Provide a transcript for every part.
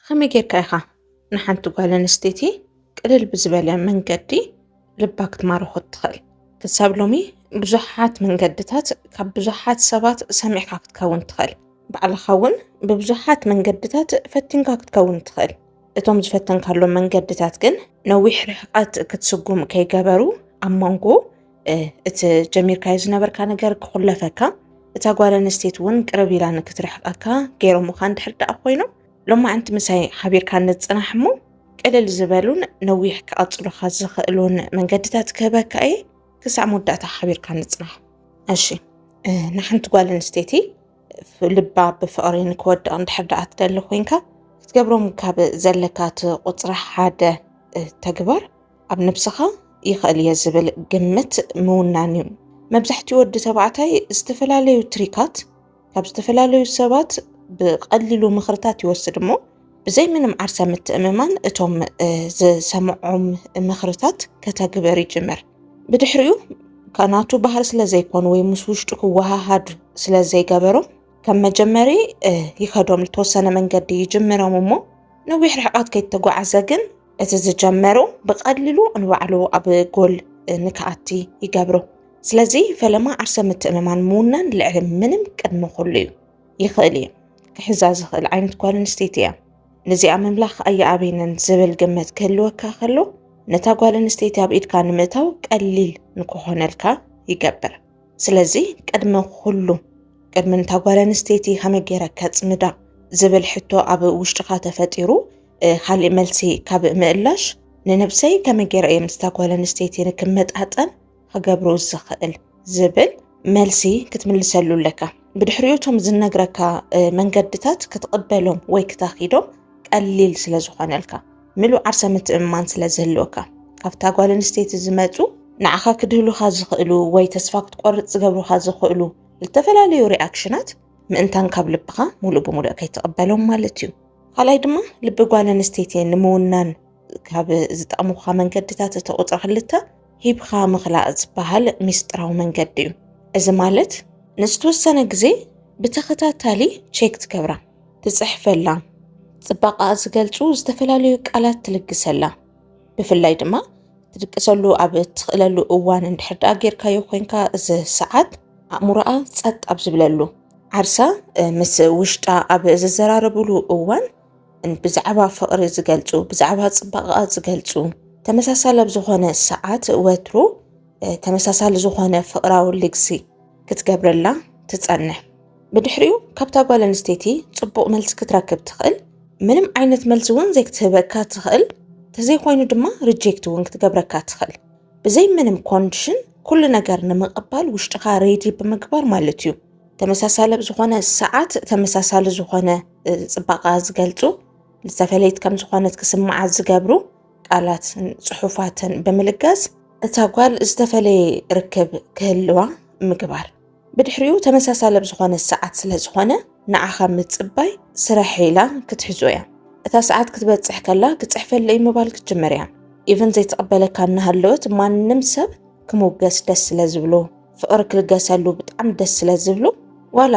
خمي ጌርካ ኢኻ ንሓንቲ ጓል ኣንስተይቲ ቅልል ብዝበለ መንገዲ ልባ ክትማርኾ ትኽእል። ክሳብ ሎሚ ብዙሓት መንገድታት ካብ ብዙሓት ሰባት ሰሚዕካ ክትከውን ትኽእል። ባዕልኻ እውን ብብዙሓት መንገድታት ፈቲንካ ክትከውን ትኽእል። እቶም ዝፈተንካሎም መንገድታት ግን ነዊሕ ርሕቀት ክትስጉም ከይገበሩ ኣብ መንጎ እቲ ጀሚርካዮ ዝነበርካ ነገር ክኹለፈካ እታ ጓል ኣንስተይቲ እውን ቅርብ ኢላ ንክትርሕቐካ ገይሮምካ እንድሕር ደኣ ኮይኖም ሎማዓንቲ ምሳይ ሓቢርካ ንፅናሕ እሞ ቅልል ዝበሉን ነዊሕ ክቐፅሉካ ዝኽእሉን መንገድታት ክህበካ እየ ክሳብ መወዳእታ ሓቢርካ ንፅናሕ። እሺ ንሓንቲ ጓል ኣንስተይቲ ልባ ብፍቕሪ ንክወድቕ እንድሕር ደኣ ትደሊ ኮይንካ ክትገብሮም ካብ ዘለካ ቁፅሪ ሓደ ተግባር ኣብ ነብስኻ ይኽእል እየ ዝብል ግምት ምውናን እዩ። መብዛሕትኡ ወዲ ተባዕታይ ዝተፈላለዩ ትሪካት ካብ ዝተፈላለዩ ሰባት ብቐሊሉ ምኽርታት ይወስድ እሞ ብዘይ ምንም ዓርሰ ምትእምማን እቶም ዝሰምዖም ምኽርታት ከተግበር ይጅምር። ብድሕሪኡ ከናቱ ባህር ስለ ዘይኮኑ ወይ ምስ ውሽጡ ክወሃሃድ ስለ ዘይገበሮም ከም መጀመሪ ይኸዶም ልተወሰነ መንገዲ ይጅምሮም እሞ ነዊሕ ርሕቐት ከይተጓዓዘ ግን እቲ ዝጀመሩ ብቐሊሉ ንባዕሉ ኣብ ጎል ንክኣቲ ይገብሮ። ስለዚ ፈለማ ዓርሰ ምትእምማን ምውናን ልዕሊ ምንም ቅድሚ ኩሉ እዩ። ይኽእል እየ ክሕዛ ዝኽእል ዓይነት ጓል ኣንስተይቲ እያ። ነዚኣ ምምላኽ ኣየኣበይነን ዝብል ግምት ክህልወካ ከሎ ነታ ጓል ኣንስተይቲ ኣብ ኢድካ ንምእታው ቀሊል ንክኾነልካ ይገብር። ስለዚ ቅድሚ ኩሉ ቅድሚ ነታ ጓል ኣንስተይቲ ከመይ ገይረ ከፅምዳ ዝብል ሕቶ ኣብ ውሽጥካ ተፈጢሩ ካሊእ መልሲ ካብ ምእላሽ ንነብሰይ ከመይ ገይረ እየ ምስታ ጓል ኣንስተይቲ ንክመጣጠን ክገብሮ ዝኽእል ዝብል መልሲ ክትምልሰሉ ኣለካ። ብድሕሪኡቶም ዝነግረካ መንገድታት ክትቕበሎም ወይ ክተኺዶም ቀሊል ስለ ዝኾነልካ ምሉእ ዓርሰ ምትእምማን ስለ ዝህልወካ ካብታ ጓል ኣንስተይቲ ዝመፁ ንዓኻ ክድህሉካ ዝኽእሉ ወይ ተስፋ ክትቆርፅ ዝገብሩካ ዝኽእሉ ዝተፈላለዩ ሪኣክሽናት ምእንታን ካብ ልብኻ ሙሉእ ብሙሉእ ከይትቕበሎም ማለት እዩ። ካልኣይ ድማ ልቢ ጓል ኣንስተይቲ ንምውናን ካብ ዝጠቕሙካ መንገድታት እቲ ቁፅሪ 2 ሂብካ ምኽላእ ዝበሃል ሚስጥራዊ መንገዲ እዩ። እዚ ማለት ንዝተወሰነ ግዜ ብተኸታታሊ ቼክ ትገብራ፣ ትፅሕፈላ፣ ፅባቐ ዝገልፁ ዝተፈላለዩ ቃላት ትልግሰላ። ብፍላይ ድማ ትድቅሰሉ ኣብ እትኽእለሉ እዋን እንድሕር ደኣ ጌርካዮ ኮይንካ እዚ ሰዓት ኣእምሮኣ ፀጥ ኣብ ዝብለሉ ዓርሳ ምስ ውሽጣ ኣብ ዝዘራረብሉ እዋን ብዛዕባ ፍቕሪ ዝገልፁ ብዛዕባ ፅባቐ ዝገልፁ ተመሳሳሊ ኣብ ዝኾነ ሰዓት ወትሮ ተመሳሳሊ ዝኾነ ፍቕራዊ ልግሲ ክትገብረላ ትጸንሕ። ብድሕሪኡ ካብታ ጓል ኣንስተይቲ ጽቡቕ መልሲ ክትረክብ ትኽእል፣ ምንም ዓይነት መልሲ እውን ዘይክትህበካ ትኽእል፣ ተዘይኮይኑ ድማ ሪጀክት እውን ክትገብረካ ትኽእል። ብዘይ ምንም ኮንዲሽን ኩሉ ነገር ንምቕባል ውሽጥኻ ሬዲ ብምግባር ማለት እዩ። ተመሳሳሊ ዝኾነ ሰዓት ተመሳሳሊ ዝኾነ ጽባቐ ዝገልጹ ዝተፈለየት ከም ዝኾነት ክስምዓ ዝገብሩ ቃላት ጽሑፋትን ብምልጋስ እታ ጓል ዝተፈለየ ርክብ ክህልዋ ምግባር። ብድሕሪኡ ተመሳሳሊ ዝኾነ ሰዓት ስለ ዝኾነ ንዓኻ ምፅባይ ስራሕ ኢላ ክትሕዞ እያ። እታ ሰዓት ክትበፅሕ ከላ ክፅሕፈለይ ምባል ክትጅመር እያ። ኢቨን ዘይተቐበለካ እናሃለወት ማንም ሰብ ክምውገስ ደስ ስለ ዝብሎ ፍቕሪ ክልገሰሉ ብጣዕሚ ደስ ስለ ዝብሎ ዋላ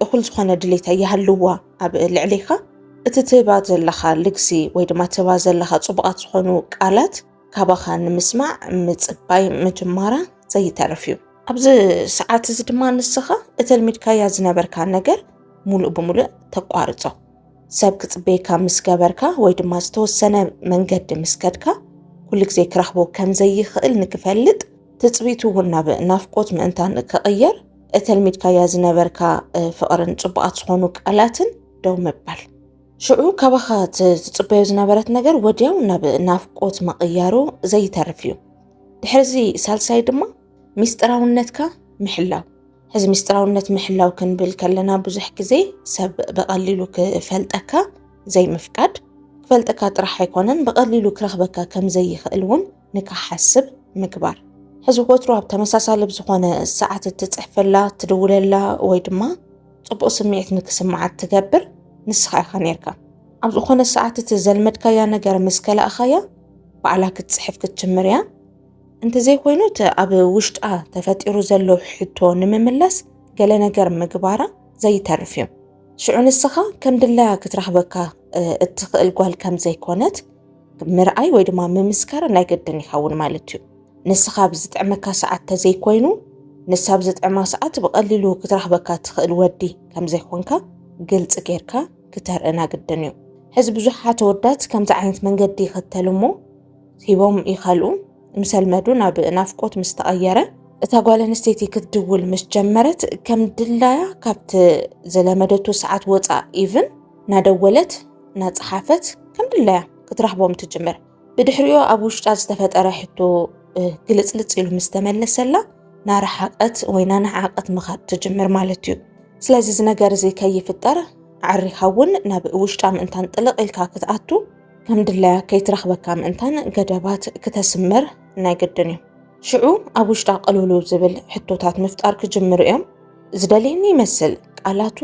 እኹል ዝኾነ ድሌታ ይሃልዋ ኣብ ልዕሊኻ እቲ ትህባ ዘለኻ ልግሲ ወይ ድማ ትህባ ዘለኻ ፅቡቓት ዝኾኑ ቃላት ካባኻ ንምስማዕ ምፅባይ ምጅማራ ዘይተርፍ እዩ። ኣብዚ ሰዓት እዚ ድማ ንስኻ እተልሚድካያ ዝነበርካ ነገር ሙሉእ ብሙሉእ ተቋርፆ ሰብ ክፅበየካ ምስ ገበርካ ወይ ድማ ዝተወሰነ መንገዲ ምስ ከድካ ኩሉ ግዜ ክረኽቦ ከም ዘይኽእል ንክፈልጥ ትፅቢቱ እውን ናብ ናፍቆት ምእንታን ክቕየር እተልሚድካያ ዝነበርካ ፍቕርን ፅቡቓት ዝኾኑ ቃላትን ደው ምባል ሽዑ ካባኻ ትፅበዮ ዝነበረት ነገር ወዲያው ናብ ናፍቆት መቕያሩ ዘይተርፍ እዩ። ድሕዚ ሳልሳይ ድማ ሚስጥራውነትካ ምሕላው። ሕዚ ሚስጥራውነት ምሕላው ክንብል ከለና ብዙሕ ግዜ ሰብ ብቐሊሉ ክፈልጠካ ዘይምፍቃድ ክፈልጠካ ጥራሕ ኣይኮነን ብቐሊሉ ክረኽበካ ከም ዘይኽእል እውን ንክሓስብ ምግባር። ሕዚ ወትሮ ኣብ ተመሳሳሊ ዝኾነ ሰዓት ትፅሕፈላ ትድውለላ ወይ ድማ ፅቡቕ ስምዒት ንክስምዓት ትገብር ንስኻ ኢኻ ነርካ። ኣብ ዝኾነ ሰዓት ዘልመድካያ ነገር ምስ ከላእኻያ ባዕላ ክትፅሕፍ ክትጅምር እያ። እንተዘይኮይኑ ኣብ ውሽጣ ተፈጢሩ ዘሎ ሕቶ ንምምላስ ገለ ነገር ምግባራ ዘይተርፍ እዩ። ሽዑ ንስኻ ከም ድላያ ክትራኽበካ እትኽእል ጓል ከም ዘይኮነት ምርኣይ ወይ ድማ ምምስካር ናይ ገድን ይኸውን ማለት እዩ። ንስኻ ብዝጥዕመካ ሰዓት ተዘይኮይኑ ንሳ ብዝጥዕማ ሰዓት ብቐሊሉ ክትራኽበካ ትኽእል ወዲ ከም ዘይኮንካ ግልጽ ጌርካ ክተርእና ግድን እዩ። ሕዚ ብዙሓት ወዳት ከምዚ ዓይነት መንገዲ ይኽተሉ እሞ ሂቦም ይኸልኡ ምሰልመዱ ናብ ናፍቆት ምስ ተቐየረ እታ ጓል ኣንስተይቲ ክትድውል ምስ ጀመረት ከም ድላያ ካብቲ ዘለመደቱ ሰዓት ወፃእ ኢቭን ናደወለት ናፀሓፈት ከም ድላያ ክትራኽቦም ትጅምር። ብድሕሪኡ ኣብ ውሽጣ ዝተፈጠረ ሕቶ ግልጽልጽ ኢሉ ምስ ተመለሰላ ናረሓቐት ወይ ናነዓቐት ምኻድ ትጅምር ማለት እዩ። ስለዚ እዚ ነገር እዚ ከይፍጠር ዓሪኻ እውን ናብ ውሽጣ ምእንታን ጥልቕ ኢልካ ክትኣቱ ከም ድላያ ከይትራኽበካ ምእንታን ገደባት ክተስምር ናይ ግድን እዩ። ሽዑ ኣብ ውሽጣ ቀልውሉ ዝብል ሕቶታት ምፍጣር ክጅምሩ እዮም። ዝደልየኒ ይመስል ቃላቱ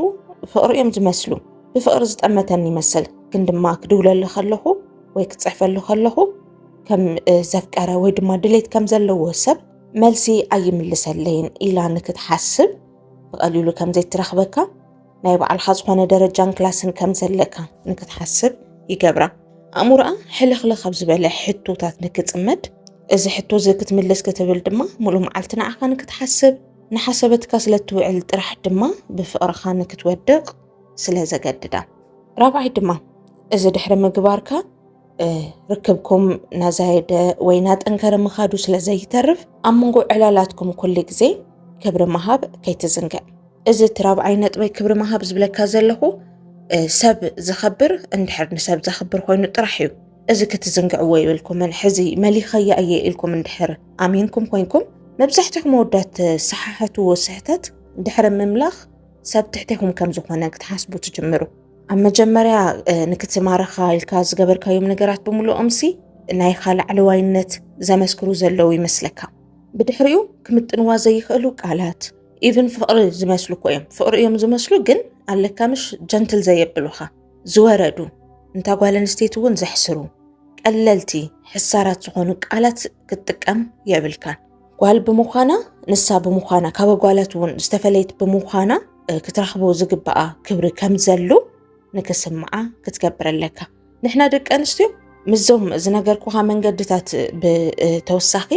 ፍቕሪ እዮም ዝመስሉ ብፍቕሪ ዝጠመተኒ ይመስል ግን ድማ ክድውለሉ ከለኹ ወይ ክጽሕፈሉ ከለኹ ከም ዘፍቀረ ወይ ድማ ድሌት ከም ዘለዎ ሰብ መልሲ ኣይምልሰለይን ኢላ ንክትሓስብ ብቐሊሉ ከም ዘይትራኽበካ ናይ ባዕልኻ ዝኾነ ደረጃን ክላስን ከም ዘለካ ንክትሓስብ ይገብራ። ኣእሙርኣ ሕልኽልኽ ኣብ ዝበለ ሕቶታት ንክጽመድ እዚ ሕቶ እዚ ክትምልስ ክትብል ድማ ሙሉእ መዓልቲ ንዓኻ ንክትሓስብ ንሓሰበትካ ስለትውዕል ጥራሕ ድማ ብፍቕርኻ ንክትወድቕ ስለ ዘገድዳ። ራብዓይ ድማ እዚ ድሕሪ ምግባርካ ርክብኩም ናዛየደ ወይ ናጠንከረ ምኻዱ ስለ ዘይተርፍ ኣብ መንጎ ዕላላትኩም ኩሉ ግዜ ክብሪ መሃብ ከይትዝንግዕ። እዚ እቲ ራብዓይ ነጥበይ ክብሪ መሃብ ዝብለካ ዘለኹ ሰብ ዝኸብር እንድሕር ንሰብ ዘኽብር ኮይኑ ጥራሕ እዩ። እዚ ክትዝንግዕዎ ይብልኩምን ሕዚ መሊኸያ እየ ኢልኩም እንድሕር ኣሚንኩም ኮይንኩም መብዛሕትኩም ወዳት ሰሓሕትዎ ስሕተት ድሕሪ ምምላኽ ሰብ ትሕቲኹም ከም ዝኾነ ክትሓስቡ ትጅምሩ። ኣብ መጀመርያ ንክትማረኻ ኢልካ ዝገበርካዮም ነገራት ብምሉኦምሲ ናይ ላዕለዋይነት ዘመስክሩ ዘለዉ ይመስለካ። ብድሕሪኡ ክምጥንዋ ዘይኽእሉ ቃላት ኢቭን ፍቕሪ ዝመስሉ እዮም ፍቕሪ እዮም ዝመስሉ ግን ኣለካምሽ ጀንትል ዘየብሉኻ ዝወረዱ እንታ ጓል ኣንስተይቲ እውን ዘሕስሩ ቀለልቲ ሕሳራት ዝኾኑ ቃላት ክትጥቀም የብልካን። ጓል ብምዃና ንሳ ብምዃና ካብ ጓላት እውን ዝተፈለየት ብምዃና ክትራኽቦ ዝግባኣ ክብሪ ከም ዘሎ ንክስምዓ ክትገብር ኣለካ። ንሕና ደቂ ኣንስትዮ ምዞም ዝነገርኩኻ መንገድታት ብተወሳኺ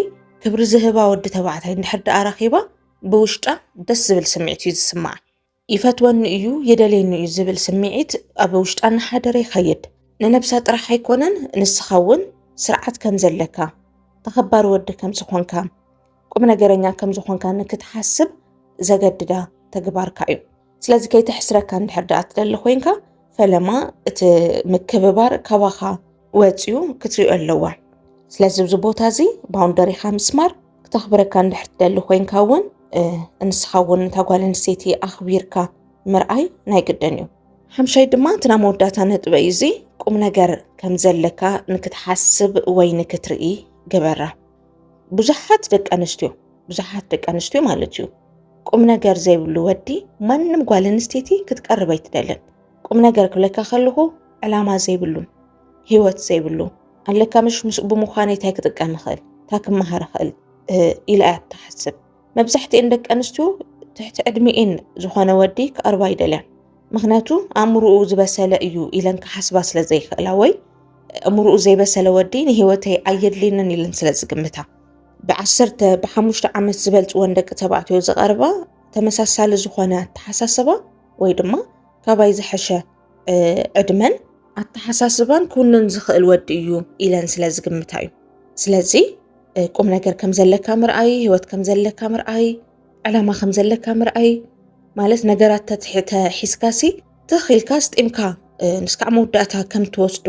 ክብሪ ዝህባ ወዲ ተባዕታይ እንድሕር ደኣ ረኺባ ብውሽጣ ደስ ዝብል ስምዒት እዩ ዝስማዓ። ይፈትወኒ እዩ የደልየኒ እዩ ዝብል ስምዒት ኣብ ውሽጣ እናሓደረ ይኸይድ። ንነብሳ ጥራሕ ኣይኮነን ንስኻ እውን ስርዓት ከም ዘለካ ተኸባሪ ወዲ ከም ዝኾንካ ቁም ነገረኛ ከም ዝኾንካ ንክትሓስብ ዘገድዳ ተግባርካ እዩ። ስለዚ ከይተሕስረካ እንድሕር ደኣ ትደሊ ኮይንካ ፈለማ እቲ ምክብባር ካባኻ ወፂኡ ክትሪኦ ኣለዋ። ስለዚ እዚ ቦታ እዚ ባውንደሪኻ ምስማር ክተኽብረካ እንድሕር ትደሊ ኮይንካ እውን እንስኻ እውን እታ ጓል ኣንስተይቲ ኣኽቢርካ ምርኣይ ናይ ግድን እዩ። ሓምሻይ ድማ እንትና መወዳእታ ነጥበይ እዚ ቁም ነገር ከም ዘለካ ንክትሓስብ ወይ ንክትርኢ ግበራ። ብዙሓት ደቂ ኣንስትዮ ማለት እዩ ቁም ነገር ዘይብሉ ወዲ ማንም ጓል ኣንስተይቲ ክትቀርብ ኣይትደልን። ቁም ነገር ክብለካ ከለኹ ዕላማ ዘይብሉ ህይወት ዘይብሉ ኣለካ ምሽ ምስኡ ብምዃነይ እንታይ ክጥቀም ይኽእል እንታይ ክመሃር ይኽእል ኢላ እያ ትሓስብ። መብዛሕትአን ደቂ ኣንስትዮ ትሕቲ ዕድሚኤን ዝኾነ ወዲ ክቐርባ ኣይደልያን። ምክንያቱ ኣእምሩኡ ዝበሰለ እዩ ኢለን ክሓስባ ስለ ዘይኽእላ ወይ ኣእምሩኡ ዘይበሰለ ወዲ ንህይወተይ ኣየድልየንን ኢለን ስለ ዝግምታ ብ15 ዓመት ዝበልፅወን ደቂ ተባዕትዮ ዝቐርባ ተመሳሳሊ ዝኾነ ኣተሓሳስባ ወይ ድማ ካባይ ዝሐሸ ዕድመን ኣተሓሳስባን ኩንን ዝኽእል ወዲ እዩ ኢለን ስለ ዝግምታ እዩ። ስለዚ ቁም ነገር ከም ዘለካ ምርኣይ ህይወት ከም ዘለካ ምርኣይ ዕላማ ከም ዘለካ ምርኣይ ማለት ነገራት ተሒዝካሲ ትኽኢልካ ስጢምካ ንስካዕ መወዳእታ ከም ትወስዶ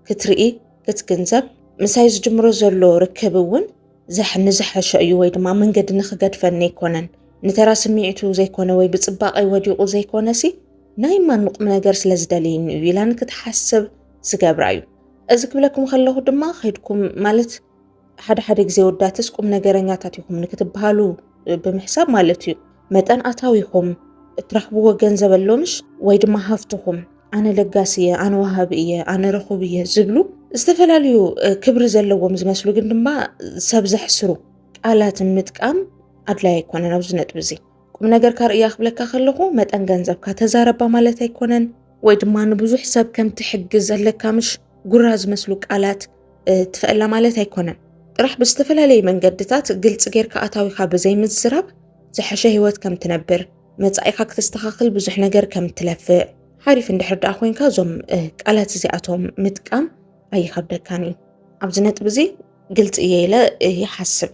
ክትርኢ ክትግንዘብ ምሳይ ዝጅምሮ ዘሎ ርክብ እውን ንዝሐሸ እዩ ወይ ድማ መንገዲ ንኽገድፈኒ ኣይኮነን ንተራ ስምዒቱ ዘይኮነ ወይ ብፅባቐይ ወዲቑ ዘይኮነሲ ናይ ማን ቁም ነገር ስለ ዝደልየኒ እዩ ኢላ ንክትሓስብ ዝገብራ እዩ። እዚ ክብለኩም ከለኹ ድማ ከይድኩም ማለት ሓደ ግዜ ወዳትስ ቁም ነገረኛታት ኢኹም ንክትበሃሉ ብምሕሳብ ማለት እዩ መጠን ኣታዊኹም እትረኽብዎ ገንዘብ ኣሎምሽ ወይ ድማ ሃፍትኹም ኣነ ለጋሲ እየ ኣነ ወሃቢ እየ ኣነ ረኹብ እየ ዝብሉ ዝተፈላለዩ ክብሪ ዘለዎም ዝመስሉ ግን ድማ ሰብ ዘሕስሩ ቃላት ምጥቃም ኣድላይ ኣይኮነን ኣብዚ ነጥብ እዚ። ቁም ነገር ካርእያ ክብለካ ከለኹ መጠን ገንዘብካ ተዛረባ ማለት ኣይኮነን ወይ ድማ ንብዙሕ ሰብ ከም ትሕግዝ ዘለካ ምሽ ጉራ ዝመስሉ ቃላት ትፈአላ ማለት ኣይኮነን ጥራሕ ብዝተፈላለየ መንገድታት ግልጽ ጌርካ ኣታዊካ ብዘይምዝራብ ዝሐሸ ህይወት ከም ትነብር መጻኢካ ክትስተኻኽል ብዙሕ ነገር ከም ትለፍዕ ሓሪፍ እንድሕር ደኣ ኮይንካ እዞም ቃላት እዚኣቶም ምጥቃም ኣይከብደካን እዩ ኣብዚ ነጥብ እዚ ግልጽ እየ ኢለ ይሓስብ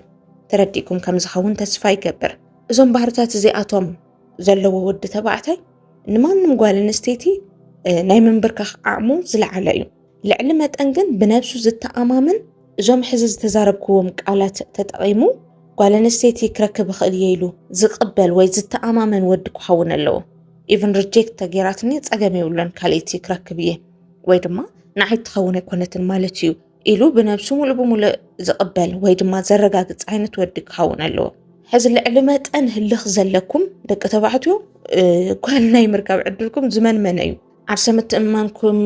ተረዲእኩም ከም ዝኸውን ተስፋ ይገብር እዞም ባህርታት እዚኣቶም ዘለዎ ወዲ ተባዕታይ ንማንም ጓል ኣንስተይቲ ናይ ምንብርካኽ ዓቕሙ ዝለዓለ እዩ ልዕሊ መጠን ግን ብነብሱ ዝተኣማምን እዞም ሕዚ ዝተዛረብክዎም ቃላት ተጠቒሙ ጓል ኣንስተይቲ ክረክብ ይኽእል እየ ኢሉ ዝቕበል ወይ ዝተኣማመን ወዲ ክኸውን ኣለዎ ኢቨን ሪጀክት ተገይራትኒ ፀገም የብሎን ካልእቲ ክረክብ እየ ወይ ድማ ንዓይ ትኸውን ኣይኮነትን ማለት እዩ ኢሉ ብነብሱ ሙሉእ ብሙሉእ ዝቕበል ወይ ድማ ዘረጋግፅ ዓይነት ወዲ ክኸውን ኣለዎ ሕዚ ልዕሊ መጠን ህልኽ ዘለኩም ደቂ ተባዕትዮ ጓል ናይ ምርካብ ዕድልኩም ዝመንመነ እዩ ዓርሰ ምትእምማንኩም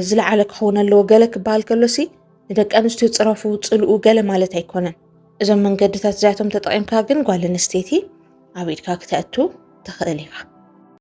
ዝለዓለ ክኸውን ኣለዎ ገለ ክበሃል ከሎሲ ንደቂ ኣንስትዮ ፅረፉ ፅልኡ ገለ ማለት ኣይኮነን እዞም መንገድታት እዚኣቶም ተጠቒምካ ግን ጓል ኣንስተይቲ ኣብ ኢድካ ክትኣቱ ትኽእል ኢኻ